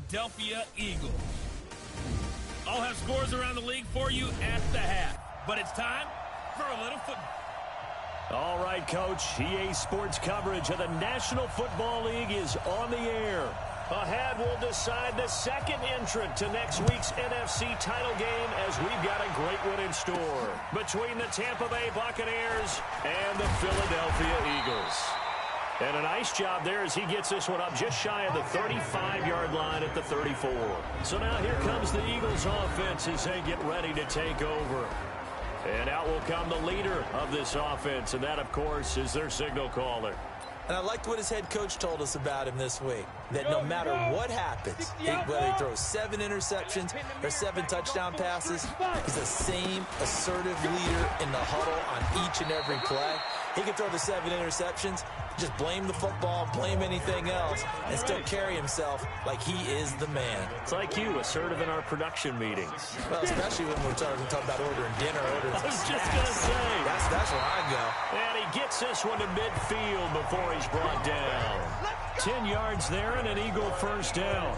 Philadelphia Eagles. I'll have scores around the league for you at the half. But it's time for a little football. All right, Coach. EA Sports coverage of the National Football League is on the air. Ahead, we'll decide the second entrant to next week's NFC title game as we've got a great one in store between the Tampa Bay Buccaneers and the Philadelphia Eagles. And a nice job there as he gets this one up just shy of the 35-yard line at the 34. So now here comes the Eagles offense as they get ready to take over. And out will come the leader of this offense, and that, of course, is their signal caller. And I liked what his head coach told us about him this week, that no matter what happens, whether he throws 7 interceptions or 7 touchdown passes, he's the same assertive leader in the huddle on each and every play. He can throw the 7 interceptions, just blame the football, blame anything else, and still carry himself like he is the man. It's like you, assertive in our production meetings. Well, especially when we're talking about ordering dinner, ordering I was just going to say. That's where I go. And he gets this one to midfield before he's brought down. 10 yards there and an Eagle first down.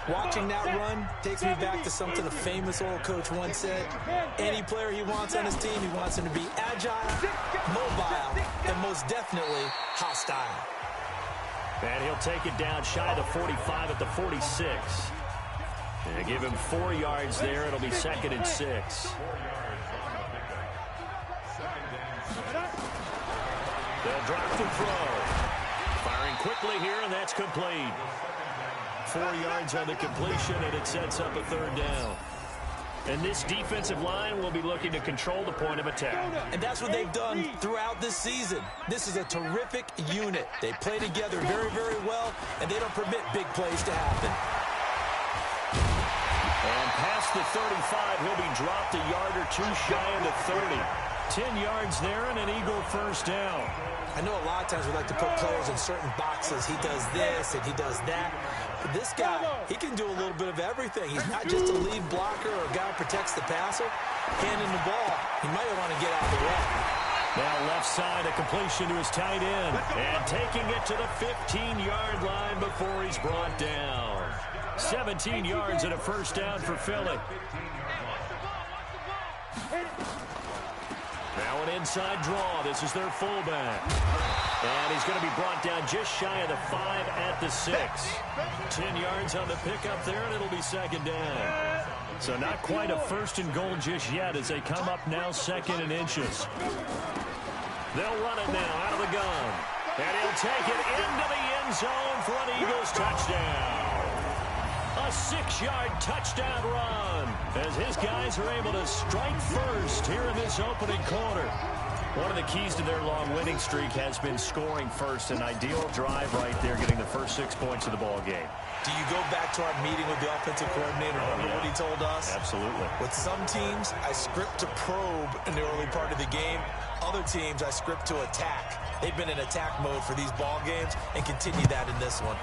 Watching that run takes me back to something a famous old coach once said. Any player he wants on his team, he wants him to be agile, mobile, and most definitely hostile. And he'll take it down shy of the 45 at the 46. And give him 4 yards there. It'll be 2nd and 6. They'll drop the throw. Firing quickly here, and that's complete. 4 yards on the completion, and it sets up a 3rd down. And this defensive line will be looking to control the point of attack. And that's what they've done throughout this season. This is a terrific unit. They play together very, very well, and they don't permit big plays to happen. And past the 35, he'll be dropped a yard or 2 shy of the 30. 10 yards there and an Eagle first down. I know a lot of times we like to put players in certain boxes. He does this and he does that. But this guy, he can do a little bit of everything. He's not just a lead blocker or a guy who protects the passer. Handing the ball, he might want to get out of the way. Now left side, a completion to his tight end. And taking it to the 15-yard line before he's brought down. 17 yards and a first down for Philly. Now an inside draw. This is their fullback. And he's going to be brought down just shy of the 5 at the 6. 10 yards on the pickup there, and it'll be 2nd down. So not quite a 1st and goal just yet as they come up now 2nd and inches. They'll run it now out of the gun. And he'll take it into the end zone for an Eagles touchdown. A 6-yard touchdown run as his guys are able to strike first here in this opening quarter. One of the keys to their long winning streak has been scoring first. An ideal drive right there, getting the first 6 points of the ball game. Do you go back to our meeting with the offensive coordinator? Remember what he told us? Absolutely. With some teams, I script to probe in the early part of the game. Other teams, I script to attack. They've been in attack mode for these ball games and continue that in this one.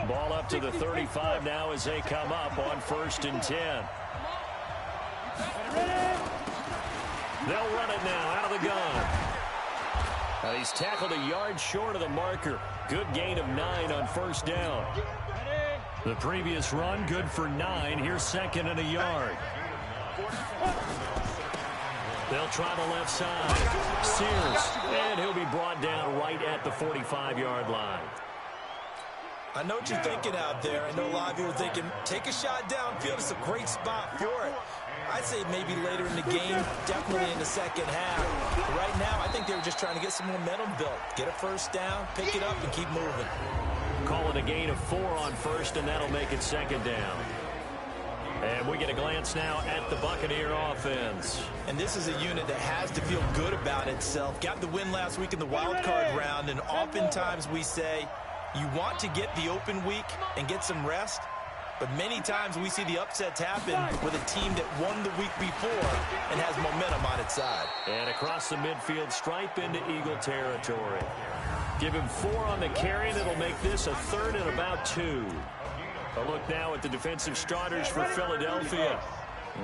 Ball up to the 35 now as they come up on 1st and 10. They'll run it now out of the gun. And he's tackled a yard short of the marker. Good gain of 9 on 1st down. The previous run, good for 9. Here's 2nd and a yard. They'll try the left side. Sears, and he'll be brought down right at the 45-yard line. I know what you're thinking out there. I know a lot of you are thinking, take a shot downfield. It's a great spot for it. I'd say maybe later in the game, definitely in the second half. But right now, I think they were just trying to get some momentum built. Get a first down, pick it up, and keep moving. Call it a gain of 4 on 1st, and that'll make it 2nd down. And we get a glance now at the Buccaneer offense. And this is a unit that has to feel good about itself. Got the win last week in the wild card round, and oftentimes we say, you want to get the open week and get some rest, but many times we see the upsets happen with a team that won the week before and has momentum on its side. And across the midfield stripe into Eagle territory. Give him 4 on the carry, and it'll make this a 3rd and about 2. A look now at the defensive starters for Philadelphia.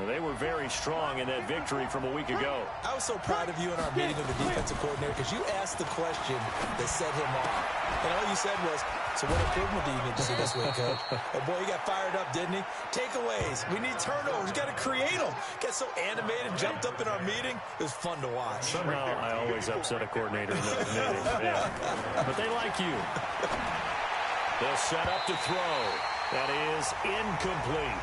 They were very strong in that victory from a week ago. I was so proud of you in our meeting with the defensive coordinator because you asked the question that set him off. And all you said was, so what improvement do you need to see this week, Coach? Oh, boy, he got fired up, didn't he? Takeaways. We need turnovers. We got to create them. Got so animated, jumped up in our meeting. It was fun to watch. Somehow I always upset a coordinator in those meetings. Yeah. But they like you. They'll set up to throw. That is incomplete.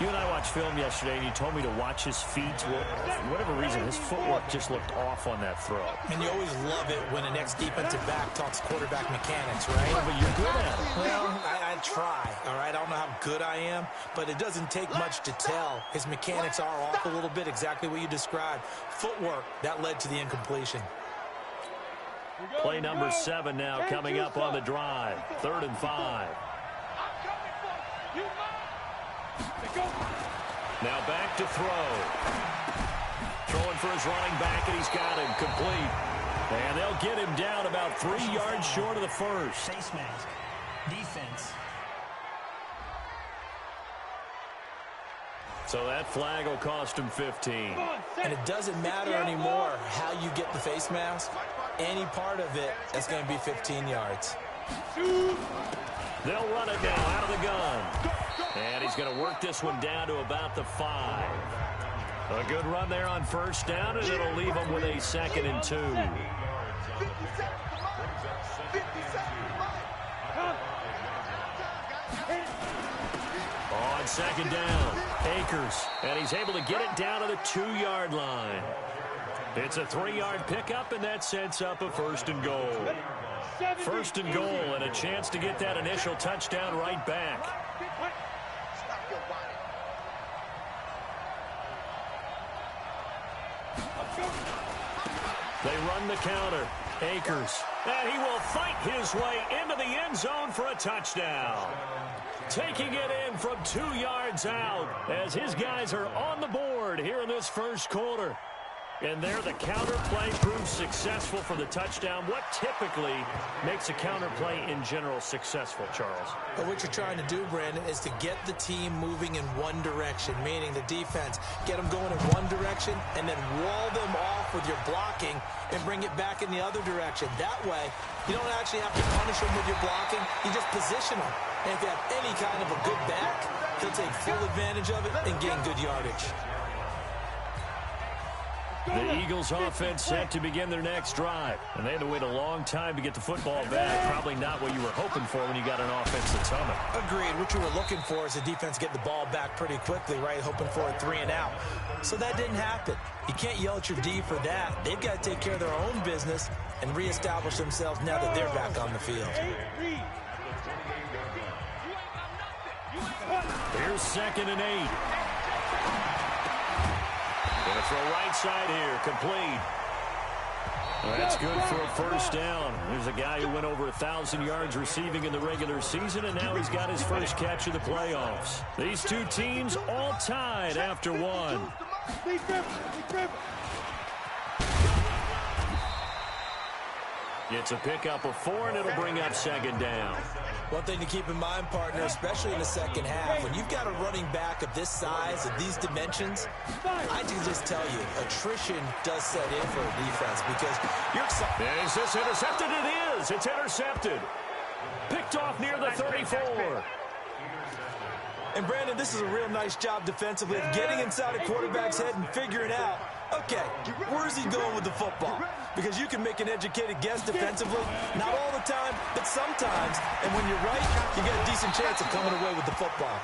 You and I watched film yesterday, and you told me to watch his feet. Well, for whatever reason, his footwork just looked off on that throw. And you always love it when an ex-defensive back talks quarterback mechanics, right? Yeah, but you're good at it. Well, I try, all right? I don't know how good I am, but it doesn't take much to tell. His mechanics are off a little bit, exactly what you described. Footwork, that led to the incompletion. Play number 7 now coming up on the drive. 3rd and 5. Now back to throw. Throwing for his running back, and he's got him complete. And they'll get him down about 3 yards short of the first. Face mask. Defense. So that flag will cost him 15. And it doesn't matter anymore how you get the face mask. Any part of it, that's going to be 15 yards. They'll run it now out of the gun. And he's going to work this one down to about the 5. A good run there on first down, and it'll leave him with a 2nd and 2. On 2nd down, Akers, and he's able to get it down to the 2-yard line. It's a 3-yard pickup, and that sets up a 1st and goal. 1st and goal, and a chance to get that initial touchdown right back. They run the counter. Akers, and he will fight his way into the end zone for a touchdown. Taking it in from 2 yards out as his guys are on the board here in this first quarter. And there the counter play proves successful for the touchdown. What typically makes a counter play in general successful, Charles? But what you're trying to do, Brandon, is to get the team moving in one direction, meaning the defense. Get them going in one direction and then wall them off with your blocking and bring it back in the other direction. That way, you don't actually have to punish them with your blocking. You just position them. And if you have any kind of a good back, he'll take full advantage of it and gain good yardage. The Eagles offense set to begin their next drive. And they had to wait a long time to get the football back. Probably not what you were hoping for when you got an offense that's humming. Agreed. What you were looking for is the defense get the ball back pretty quickly, right? Hoping for a 3 and out. So that didn't happen. You can't yell at your D for that. They've got to take care of their own business and reestablish themselves now that they're back on the field. Here's 2nd and 8. Going to throw right side here, complete. That's good for a first down. There's a guy who went over 1,000 yards receiving in the regular season, and now he's got his first catch of the playoffs. These two teams all tied after one. It's a pickup of 4, and it'll bring up 2nd down. One thing to keep in mind, partner, especially in the second half, when you've got a running back of this size, of these dimensions, I can just tell you, attrition does set in for a defense because you're excited. Is this intercepted? It is. It's intercepted. Picked off near the 34. And, Brandon, this is a real nice job defensively of getting inside a quarterback's head and figuring out, okay, where's he going with the football? Because you can make an educated guess defensively, not all the time, but sometimes. And when you're right, you got a decent chance of coming away with the football.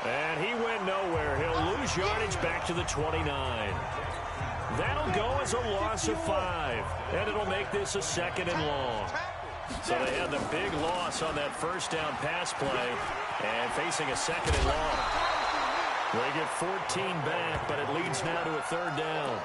And he went nowhere. He'll lose yardage back to the 29. That'll go as a loss of 5. And it'll make this a 2nd and long. So they had the big loss on that first down pass play and facing a 2nd and long. They get 14 back, but it leads now to a 3rd down.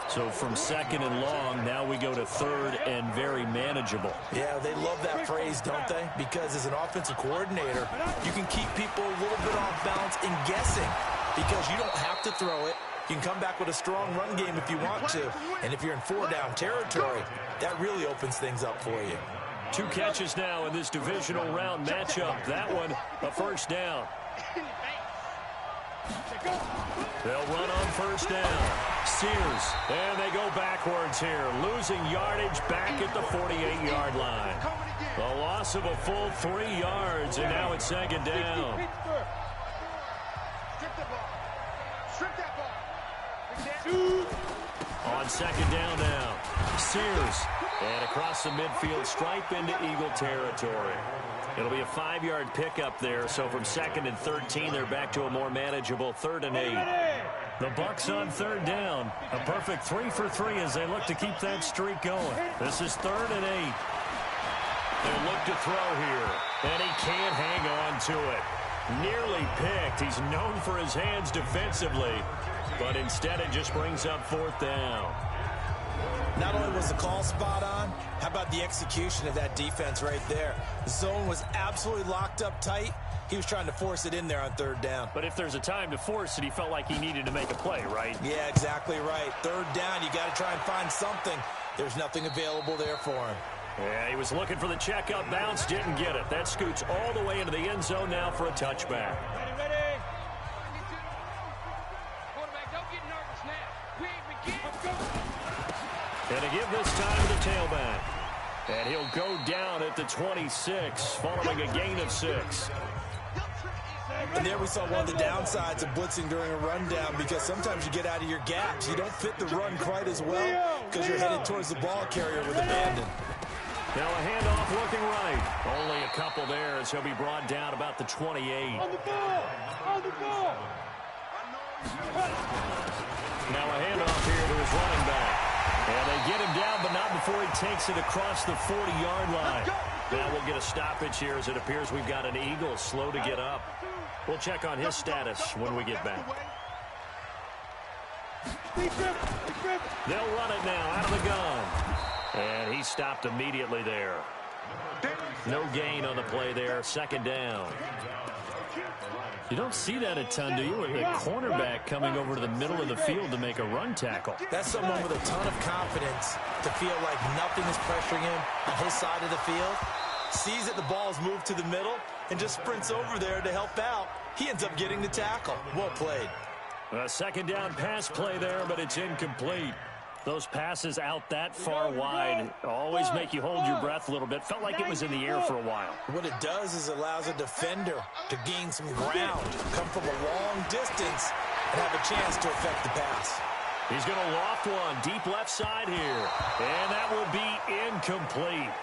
So from 2nd and long, now we go to 3rd and very manageable. Yeah, they love that phrase, don't they? Because as an offensive coordinator, you can keep people a little bit off balance and guessing because you don't have to throw it. You can come back with a strong run game if you want to. And if you're in 4-down territory, that really opens things up for you. 2 catches now in this divisional round matchup. That one, a first down. They'll run on first down. Sears, and they go backwards here, losing yardage back at the 48-yard line. The loss of a full 3 yards, and now it's second down. On second down now, Sears, and across the midfield stripe into Eagle territory. It'll be a 5-yard pickup there, so from 2nd and 13, they're back to a more manageable 3rd and 8. The Bucs on 3rd down. A perfect 3 for 3 as they look to keep that streak going. This is 3rd and 8. They'll look to throw here, and he can't hang on to it. Nearly picked. He's known for his hands defensively, but instead it just brings up 4th down. Not only was the call spot on, how about the execution of that defense right there? The zone was absolutely locked up tight. He was trying to force it in there on 3rd down. But if there's a time to force it, he felt like he needed to make a play, right? Yeah, exactly right. 3rd down, you got to try and find something. There's nothing available there for him. Yeah, he was looking for the checkout bounce, didn't get it. That scoots all the way into the end zone now for a touchback. Ready. Quarterback, don't get nervous now. We ain't beginning. And to give this time to the tailback. And he'll go down at the 26, following a gain of 6. And there we saw one of the downsides of blitzing during a rundown, because sometimes you get out of your gaps. You don't fit the run quite as well because you're headed towards the ball carrier with abandon. Now a handoff looking right. Only a couple there as he'll be brought down about the 28. On the ball. On the ball. Now a handoff here to his running back. And they get him down, but not before he takes it across the 40-yard line. Now we'll get a stoppage here as it appears we've got an Eagle slow to get up. We'll check on his status when we get back. They'll run it now out of the gun. And he stopped immediately there. No gain on the play there. 2nd down. You don't see that a ton, do you? With a cornerback coming over to the middle of the field to make a run tackle. That's someone with a ton of confidence to feel like nothing is pressuring him on his side of the field. Sees that the ball is moved to the middle and just sprints over there to help out. He ends up getting the tackle. Well played. A 2nd down pass play there, but it's incomplete. Those passes out that far wide always make you hold your breath a little bit. Felt like it was in the air for a while. What it does is it allows a defender to gain some ground, come from a long distance, and have a chance to affect the pass. He's going to loft one deep left side here, and that will be incomplete.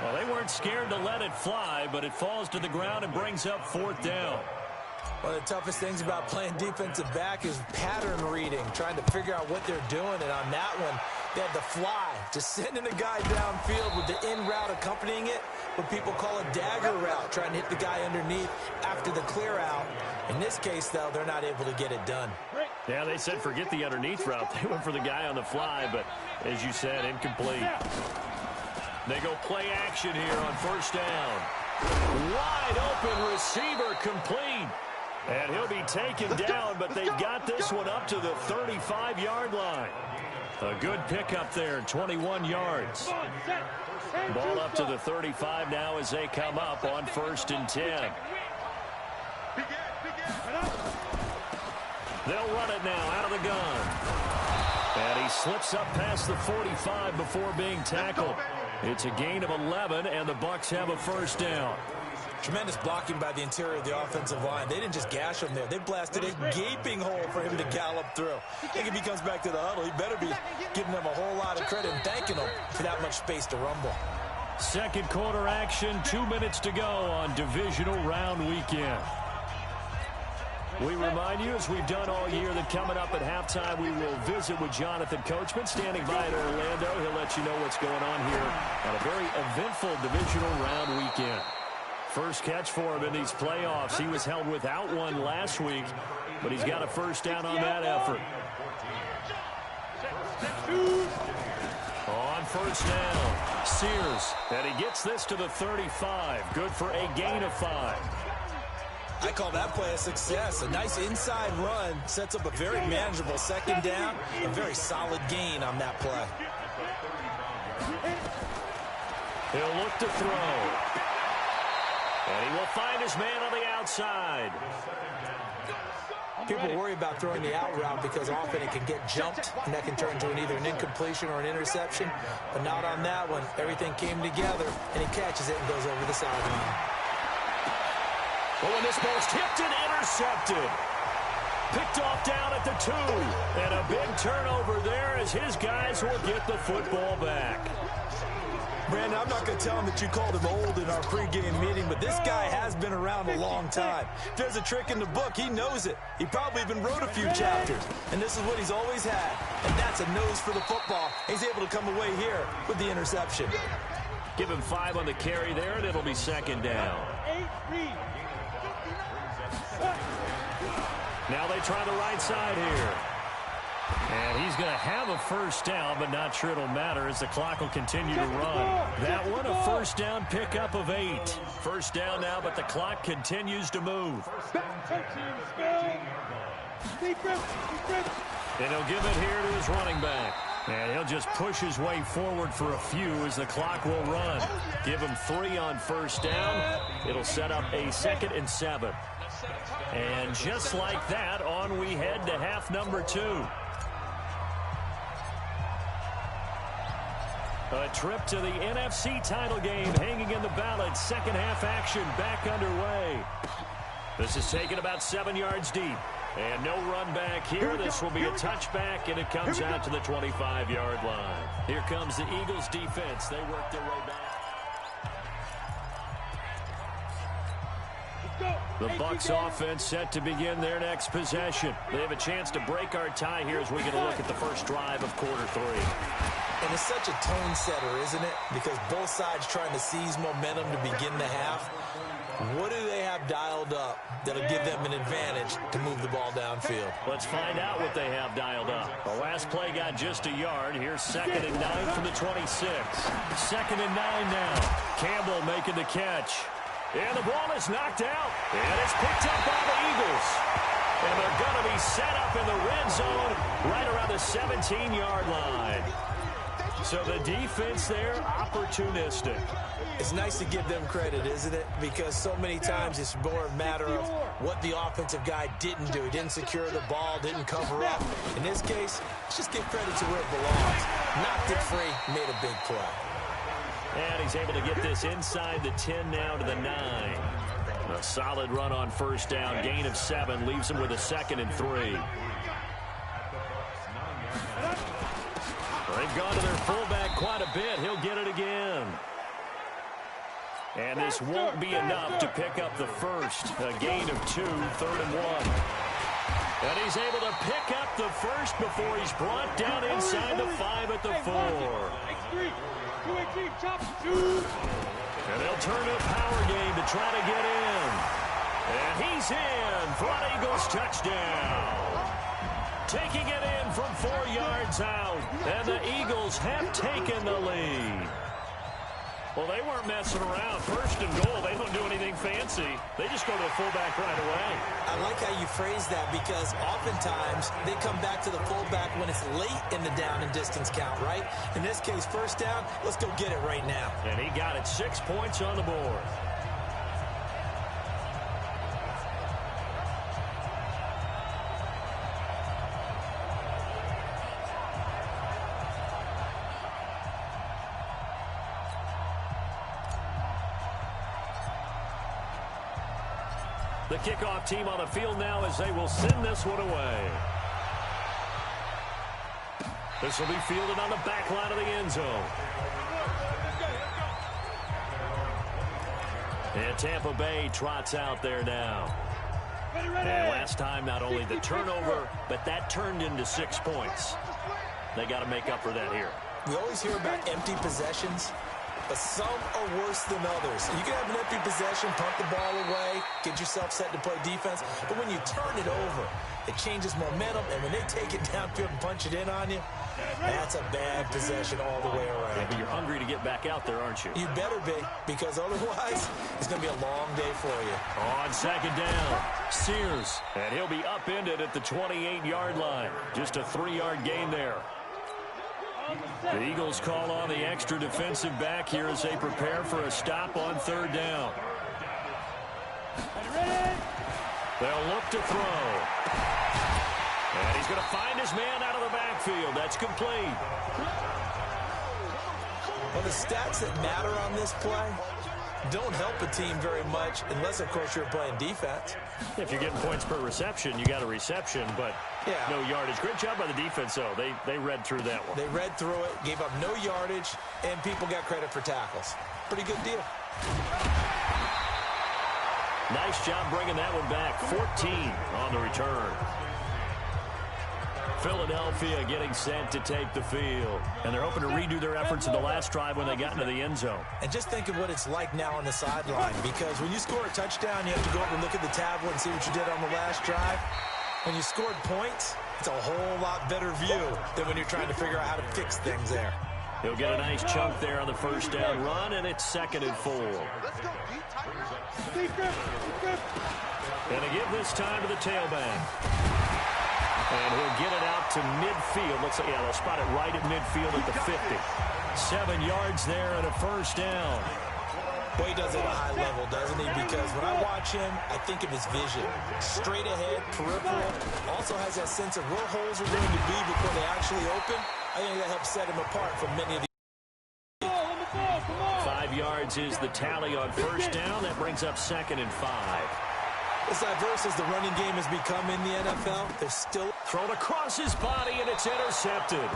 Well, they weren't scared to let it fly, but it falls to the ground and brings up 4th down. One of the toughest things about playing defensive back is pattern reading, trying to figure out what they're doing. And on that one, they had the fly, just sending a guy downfield with the in route accompanying it, what people call a dagger route, trying to hit the guy underneath after the clear out. In this case, though, they're not able to get it done. Yeah, they said forget the underneath route. They went for the guy on the fly, but as you said, incomplete. They go play action here on 1st down. Wide open receiver complete. And he'll be taken down, but they've got this one up to the 35-yard line. A good pickup there, 21 yards. Ball up to the 35 now as they come up on 1st and 10. They'll run it now out of the gun. And he slips up past the 45 before being tackled. It's a gain of 11, and the Bucs have a 1st down. Tremendous blocking by the interior of the offensive line. They didn't just gash him there. They blasted a gaping hole for him to gallop through. I think if he comes back to the huddle, he better be giving them a whole lot of credit and thanking them for that much space to rumble. 2nd quarter action, 2 minutes to go on divisional round weekend. We remind you, as we've done all year, that coming up at halftime, we will visit with Jonathan Coachman, standing by in Orlando. He'll let you know what's going on here on a very eventful divisional round weekend. First catch for him in these playoffs. He was held without one last week, but he's got a 1st down on that effort. On 1st down, Sears, and he gets this to the 35. Good for a gain of 5. I call that play a success. A nice inside run sets up a very manageable 2nd down. A very solid gain on that play. He'll look to throw. And he will find his man on the outside. People worry about throwing the out route because often it can get jumped, and that can turn into either an incompletion or an interception. But not on that one. Everything came together, and he catches it and goes over the sideline. Oh, and this ball's tipped and intercepted. Picked off down at the 2. And a big turnover there as his guys will get the football back. Brandon, I'm not going to tell him that you called him old in our pregame meeting, but this guy has been around a long time. If there's a trick in the book, he knows it. He probably even wrote a few chapters, and this is what he's always had, and that's a nose for the football. He's able to come away here with the interception. Give him 5 on the carry there, and it'll be second down. Now they try the right side here. And he's going to have a first down, but not sure it'll matter as the clock will continue to run. That one, a first down pickup of 8. First down now, but the clock continues to move. And he'll give it here to his running back. And he'll just push his way forward for a few as the clock will run. Give him 3 on first down. It'll set up a 2nd and 7. And just like that, on we head to half number 2. A trip to the NFC title game hanging in the balance. Second half action back underway. This is taken about 7 yards deep. And no run back here. This will be a touchback, and it comes out to the 25-yard line. Here comes the Eagles defense. They work their way back. The Bucs offense set to begin their next possession. They have a chance to break our tie here as we get a look at the first drive of quarter 3. And it's such a tone setter, isn't it? Because both sides trying to seize momentum to begin the half. What do they have dialed up that'll give them an advantage to move the ball downfield? Let's find out what they have dialed up. The last play got just a yard. Here's 2nd and 9 from the 26. 2nd and 9 now. Campbell making the catch. And the ball is knocked out. And it's picked up by the Eagles. And they're going to be set up in the red zone right around the 17-yard line. So the defense there, opportunistic. It's nice to give them credit, isn't it? Because so many times it's more a matter of what the offensive guy didn't do. He didn't secure the ball, didn't cover up. In this case, let's just give credit to where it belongs. Knocked it free, made a big play. And he's able to get this inside the 10 now to the 9. A solid run on first down. Gain of 7 leaves him with a 2nd and 3. They've gone to their fullback quite a bit. He'll get it again. And this won't be enough to pick up the first. A gain of 2, 3rd and 1. And he's able to pick up the first before he's brought down inside the 5 at the 4. And they'll turn to a power game to try to get in. And he's in for an Eagles touchdown. Taking it in from 4 yards out. And the Eagles have taken the lead. Well, they weren't messing around. 1st and goal, they don't do anything fancy. They just go to the fullback right away. I like how you phrase that because oftentimes they come back to the fullback when it's late in the down and distance count, right? In this case, first down, let's go get it right now. And he got it. 6 points on the board. The kickoff team on the field now as they will send this one away. This will be fielded on the back line of the end zone. And Tampa Bay trots out there now. And last time, not only the turnover, but that turned into 6 points. They got to make up for that here. We always hear about empty possessions, but some are worse than others. You can have an empty possession, punt the ball away, get yourself set to play defense, but when you turn it over, it changes momentum, and when they take it downfield and punch it in on you, that's a bad possession all the way around. Yeah, but you're hungry to get back out there, aren't you? You better be, because otherwise, it's going to be a long day for you. On 2nd down, Sears, and he'll be upended at the 28-yard line. Just a 3-yard gain there. The Eagles call on the extra defensive back here as they prepare for a stop on third down. They'll look to throw. And he's going to find his man out of the backfield. That's complete. Well, the stats that matter on this play don't help a team very much unless, of course, you're playing defense. If you're getting points per reception, you got a reception, but no yardage. Great job by the defense, though. They read through that one. They read through it, gave up no yardage, and people got credit for tackles. Pretty good deal. Nice job bringing that one back. 14 on the return. Philadelphia getting set to take the field. And they're hoping to redo their efforts in the last drive when they got into the end zone. And just think of what it's like now on the sideline, because when you score a touchdown, you have to go over and look at the tablet and see what you did on the last drive. When you scored points, it's a whole lot better view than when you're trying to figure out how to fix things there. He'll get a nice chunk there on the first down run, and it's 2nd and 4. Gonna give this time to the tailback. And he'll get it out to midfield. Looks like, they'll spot it right at midfield at the 50. 7 yards there and a first down. Boy, he does it at a high level, doesn't he? Because when I watch him, I think of his vision. Straight ahead, peripheral. Also has that sense of where holes are going to be before they actually open. I think that helps set him apart from many of the 5 yards is the tally on first down. That brings up 2nd and 5. As diverse as the running game has become in the NFL, there's still thrown across his body, and it's intercepted.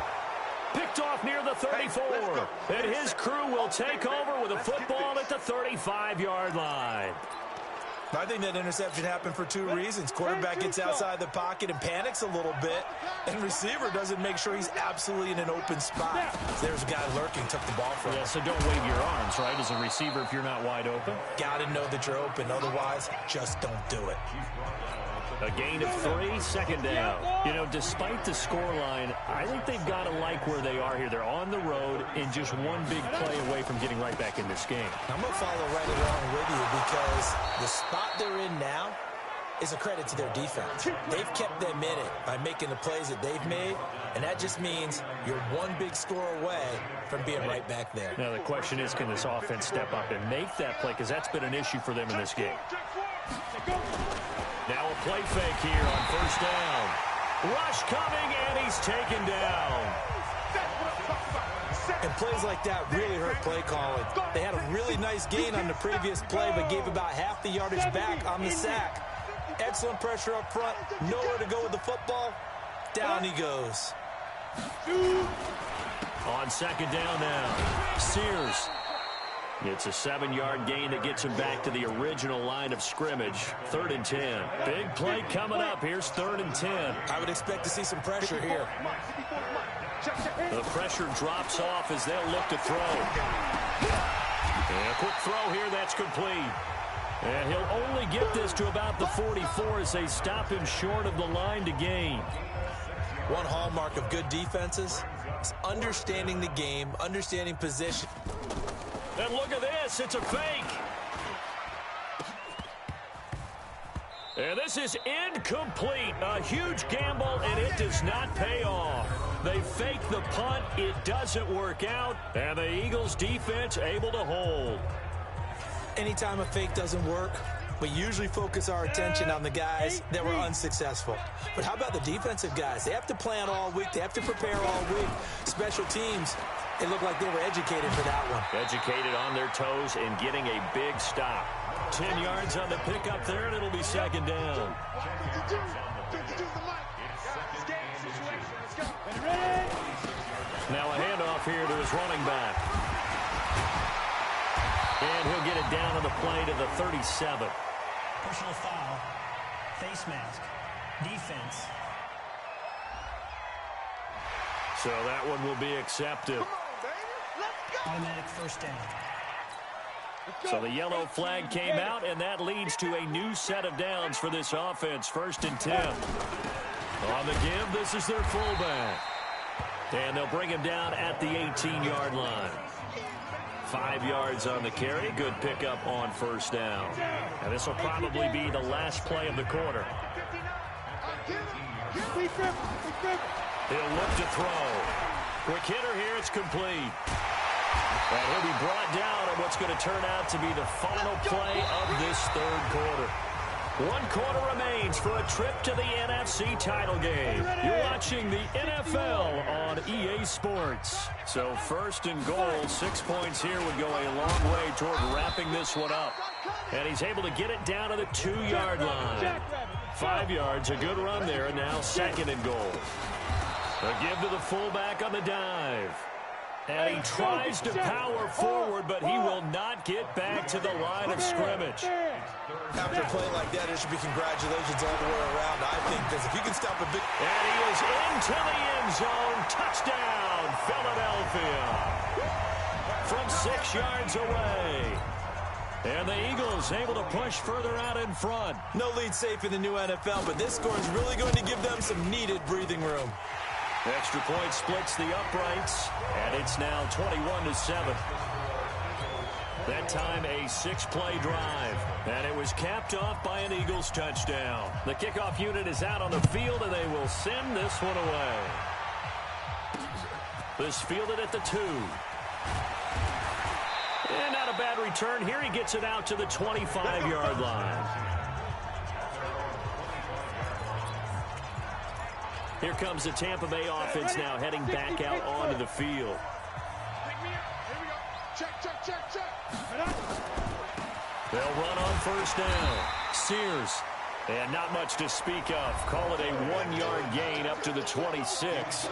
Picked off near the 34. And his crew will take over with a football at the 35-yard line. I think that interception happened for 2 reasons. Quarterback gets outside the pocket and panics a little bit, and receiver doesn't make sure he's absolutely in an open spot. There's a guy lurking, took the ball from him. Yeah, so don't wave your arms, right, as a receiver if you're not wide open. Got to know that you're open. Otherwise, just don't do it. A gain of 3, 2nd down. You know, despite the scoreline, I think they've got to like where they are here. They're on the road and just one big play away from getting right back in this game. I'm going to follow right along with you because the spot they're in now is a credit to their defense. They've kept them in it by making the plays that they've made, and that just means you're one big score away from being right back there. Now, the question is, can this offense step up and make that play? Because that's been an issue for them in this game. Now a play fake here on first down. Rush coming, and he's taken down. And plays like that really hurt play calling. They had a really nice gain on the previous play, but gave about half the yardage back on the sack. Excellent pressure up front. Nowhere to go with the football. Down he goes. On 2nd down now. Sears. It's a 7-yard gain that gets him back to the original line of scrimmage. 3rd and 10. Big play coming up. Here's 3rd and 10. I would expect to see some pressure here. The pressure drops off as they'll look to throw. And a quick throw here. That's complete. And he'll only get this to about the 44 as they stop him short of the line to gain. One hallmark of good defenses is understanding the game, understanding position. And look at this. It's a fake. And this is incomplete. A huge gamble, and it does not pay off. They fake the punt. It doesn't work out. And the Eagles defense able to hold. Anytime a fake doesn't work, we usually focus our attention on the guys that were unsuccessful. But how about the defensive guys? They have to plan all week. They have to prepare all week. Special teams, they look like they were educated for that one. Educated on their toes and getting a big stop. 10 yards on the pickup there, and it'll be 2nd down. Now a handoff here to his running back. And he'll get it down on the play to the 37. Personal foul. Face mask. Defense. So that one will be accepted. Automatic first down. So the yellow flag came out, and that leads to a new set of downs for this offense. 1st and 10. On the give, this is their fullback. And they'll bring him down at the 18-yard line. 5 yards on the carry. Good pickup on first down. And this will probably be the last play of the quarter. He'll look to throw. Quick hitter here. It's complete. And he'll be brought down on what's going to turn out to be the final play of this third quarter. 1 quarter remains for a trip to the NFC title game. You're watching the NFL on EA Sports. So first and goal, 6 points here would go a long way toward wrapping this one up. And he's able to get it down to the 2-yard line. 5 yards, a good run there, and now second and goal. A give to the fullback on the dive. And he tries to power forward, but he will not get back to the line of scrimmage. After a play like that, there should be congratulations all the way around, I think, because if you can stop a big... And he is into the end zone. Touchdown, Philadelphia. From 6 yards away. And the Eagles able to push further out in front. No lead safe in the new NFL, but this score is really going to give them some needed breathing room. Extra point splits the uprights, and it's now 21-7. That time a 6-play drive, and it was capped off by an Eagles touchdown. The kickoff unit is out on the field, and they will send this one away. This fielded at the 2. And not a bad return here. He gets it out to the 25-yard line. Here comes the Tampa Bay offense now heading back out onto the field. They'll run on first down. Sears. And not much to speak of. Call it a 1-yard gain up to the 26.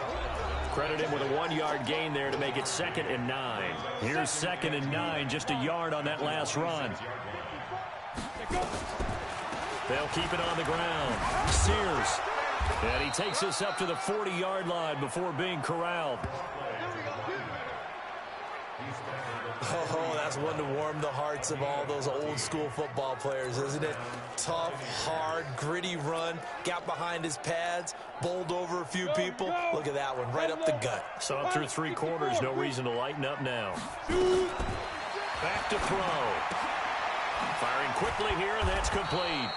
Credit him with a 1-yard gain there to make it 2nd and 9. Here's 2nd and 9, just a yard on that last run. They'll keep it on the ground. Sears. And he takes us up to the 40-yard line before being corralled. Oh, that's one to warm the hearts of all those old-school football players, isn't it? Tough, hard, gritty run. Got behind his pads, bowled over a few people. Look at that one, right up the gut. So up through 3 quarters, no reason to lighten up now. Back to throw. Firing quickly here, and that's complete.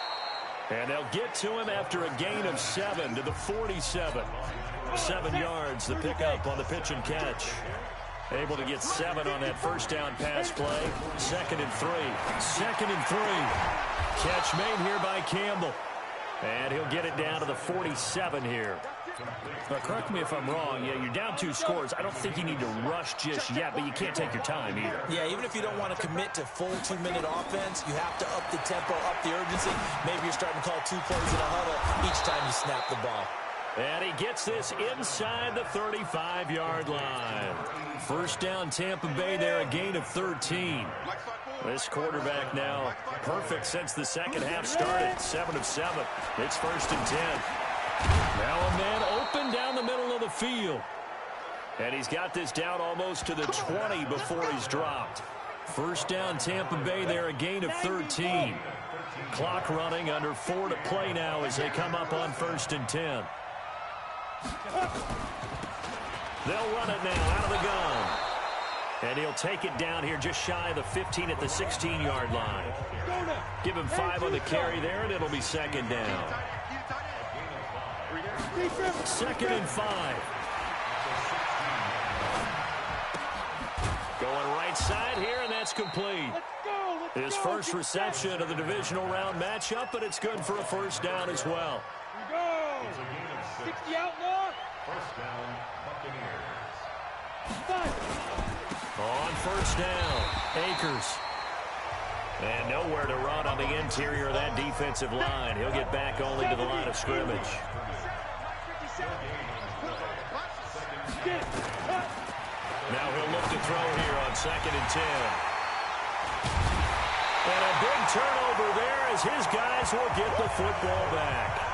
And they'll get to him after a gain of 7 to the 47. 7 yards, the pickup on the pitch and catch. Able to get 7 on that first down pass play. 2nd and 3. 2nd and 3. Catch made here by Campbell. And he'll get it down to the 47 here. Now, correct me if I'm wrong. Yeah, you're down 2 scores. I don't think you need to rush just yet, but you can't take your time either. Yeah, even if you don't want to commit to full 2-minute offense, you have to up the tempo, up the urgency. Maybe you're starting to call 2 plays in a huddle each time you snap the ball. And he gets this inside the 35-yard line. First down, Tampa Bay there, a gain of 13. This quarterback now perfect since the second half started. 7 of 7. It's 1st and 10. Now a man open down the middle of the field. And he's got this down almost to the 20 before he's dropped. First down, Tampa Bay there, a gain of 13. Clock running, under 4 to play now as they come up on 1st and 10. They'll run it now out of the gun. And he'll take it down here just shy of the 15 at the 16-yard line. Give him 5 on the carry there, and it'll be 2nd down. 2nd and 5. Going right side here, and that's complete. His first reception of the divisional round matchup, but it's good for a first down as well. 60 out now. First down, Buccaneers. On first down, Akers. And nowhere to run on the interior of that defensive line. He'll get back only to the line of scrimmage. Now he'll look to throw here on 2nd and 10. And a big turnover there as his guys will get the football back.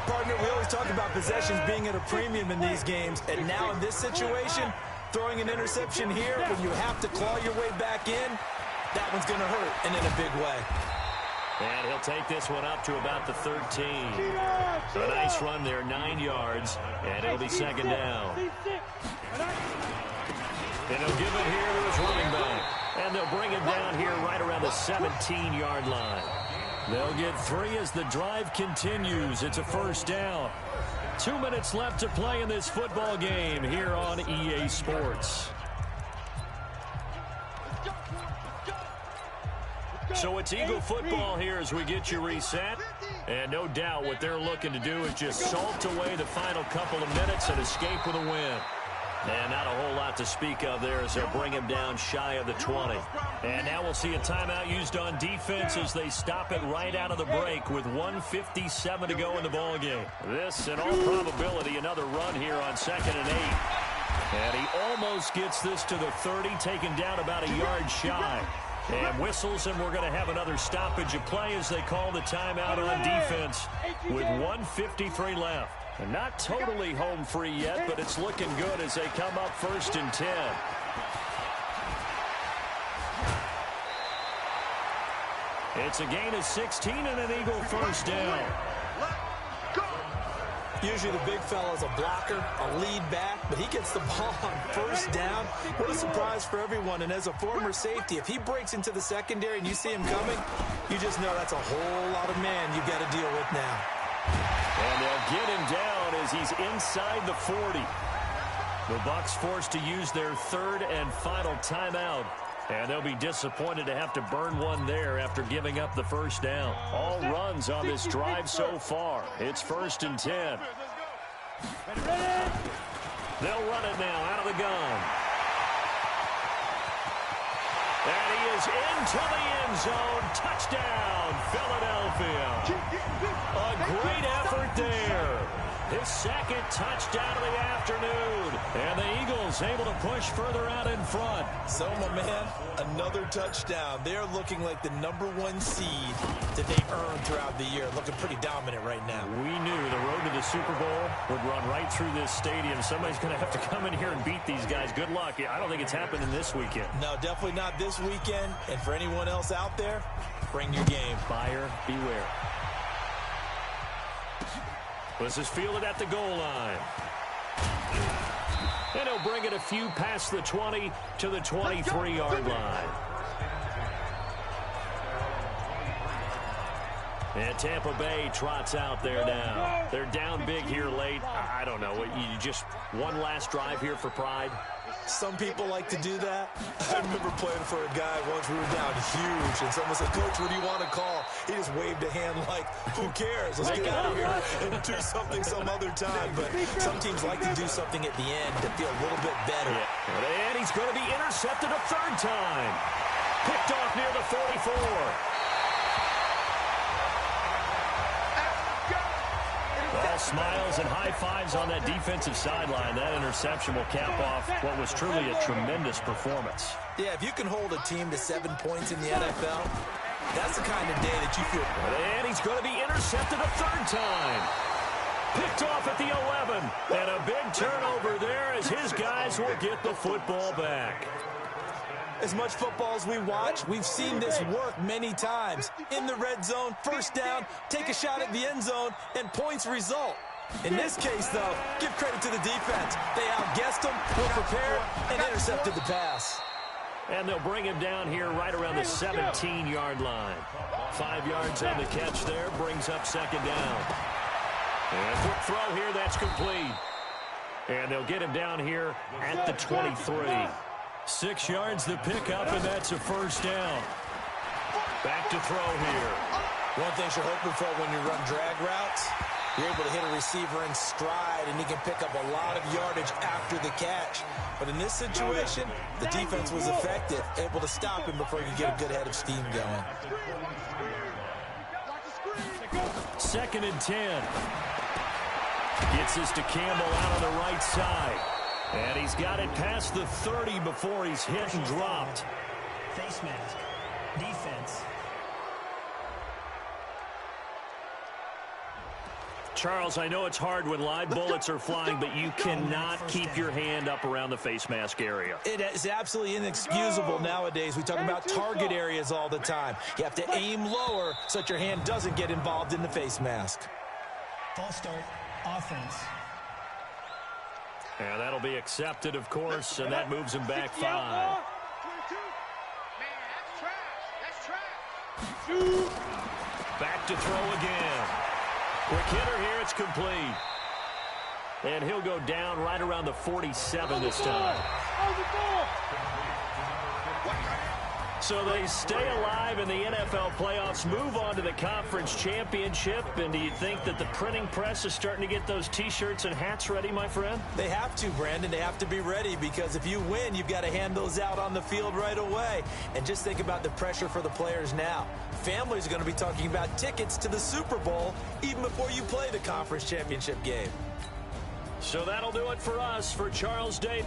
Partner, we always talk about possessions being at a premium in these games, and now in this situation, throwing an interception here when you have to claw your way back in, that one's going to hurt, and in a big way. And he'll take this one up to about the 13. A nice run there, 9 yards, and it'll be 2nd down. And he'll give it here to his running back. And they'll bring him down here right around the 17-yard line. They'll get 3 as the drive continues. It's a first down. 2 minutes left to play in this football game here on EA Sports. So it's Eagle football here as we get you reset. And no doubt what they're looking to do is just salt away the final couple of minutes and escape with a win. And not a whole lot to speak of there as they'll bring him down shy of the 20. And now we'll see a timeout used on defense as they stop it right out of the break with 1:57 to go in the ballgame. This, in all probability, another run here on 2nd and 8. And he almost gets this to the 30, taken down about a yard shy. And whistles, and we're going to have another stoppage of play as they call the timeout on defense with 1:53 left. And not totally home free yet, but it's looking good as they come up 1st and 10. It's a gain of 16 and an Eagle first down. Usually the big fella's a blocker, a lead back, but he gets the ball on 1st down. What a surprise for everyone. And as a former safety, if he breaks into the secondary and you see him coming, you just know that's a whole lot of man you've got to deal with now. And they'll get him down as he's inside the 40. The Bucs forced to use their 3rd and final timeout. And they'll be disappointed to have to burn one there after giving up the 1st down. All runs on this drive so far. It's 1st and 10. They'll run it now out of the gun. And he is into the end zone. Touchdown, Philadelphia. A great effort there. His 2nd touchdown of the afternoon. And the Eagles able to push further out in front. So, my man, another touchdown. They're looking like the #1 seed that they earned throughout the year. Looking pretty dominant right now. We knew the road to the Super Bowl would run right through this stadium. Somebody's going to have to come in here and beat these guys. Good luck. I don't think it's happening this weekend. No, definitely not this weekend. And for anyone else out there, bring your game. Buyer beware. This is fielded at the goal line. And he'll bring it a few past the 20 to the 23-yard line. And Tampa Bay trots out there now. They're down big here late. I don't know. You just one last drive here for pride. Some people like to do that. I remember playing for a guy once. We were down huge, and someone said, "Coach, what do you want to call?" He just waved a hand like, "Who cares? Let's get out of here and do something some other time." But some teams like to do something at the end to feel a little bit better. Yeah. And he's going to be intercepted a 3rd time. Picked off near the 44. All smiles and high fives on that defensive sideline. That interception will cap off what was truly a tremendous performance. Yeah, if you can hold a team to 7 points in the NFL, that's the kind of day that you feel. And he's going to be intercepted a 3rd time. Picked off at the 11. And a big turnover there as his guys will get the football back. As much football as we watch, we've seen this work many times. In the red zone, 1st down, take a shot at the end zone, and points result. In this case, though, give credit to the defense. They outguessed them, were prepared, and intercepted the pass. And they'll bring him down here right around the 17-yard line. 5 yards on the catch there, brings up 2nd down. And a quick throw here, that's complete. And they'll get him down here at the 23. 6 yards the pickup, and that's a 1st down. Back to throw here. One thing you're hoping for when you run drag routes, you're able to hit a receiver in stride, and he can pick up a lot of yardage after the catch. But in this situation, the defense was effective, able to stop him before he could get a good head of steam going. 2nd and 10. Gets this to Campbell out on the right side. And he's got it past the 30 before he's hit and dropped. Face mask. Defense. Charles, I know it's hard when live bullets are flying, but you cannot keep your hand up around the face mask area. It is absolutely inexcusable nowadays. We talk about target areas all the time. You have to aim lower so that your hand doesn't get involved in the face mask. False start. Offense. And that'll be accepted, of course, and that moves him back 5. Man, that's trash. Back to throw again. Quick hitter here, it's complete. And he'll go down right around the 47 this time. So they stay alive in the NFL playoffs, move on to the conference championship. And do you think that the printing press is starting to get those T-shirts and hats ready, my friend? They have to, Brandon. They have to be ready because if you win, you've got to hand those out on the field right away. And just think about the pressure for the players now. Families are going to be talking about tickets to the Super Bowl even before you play the conference championship game. So that'll do it for us. For Charles Day.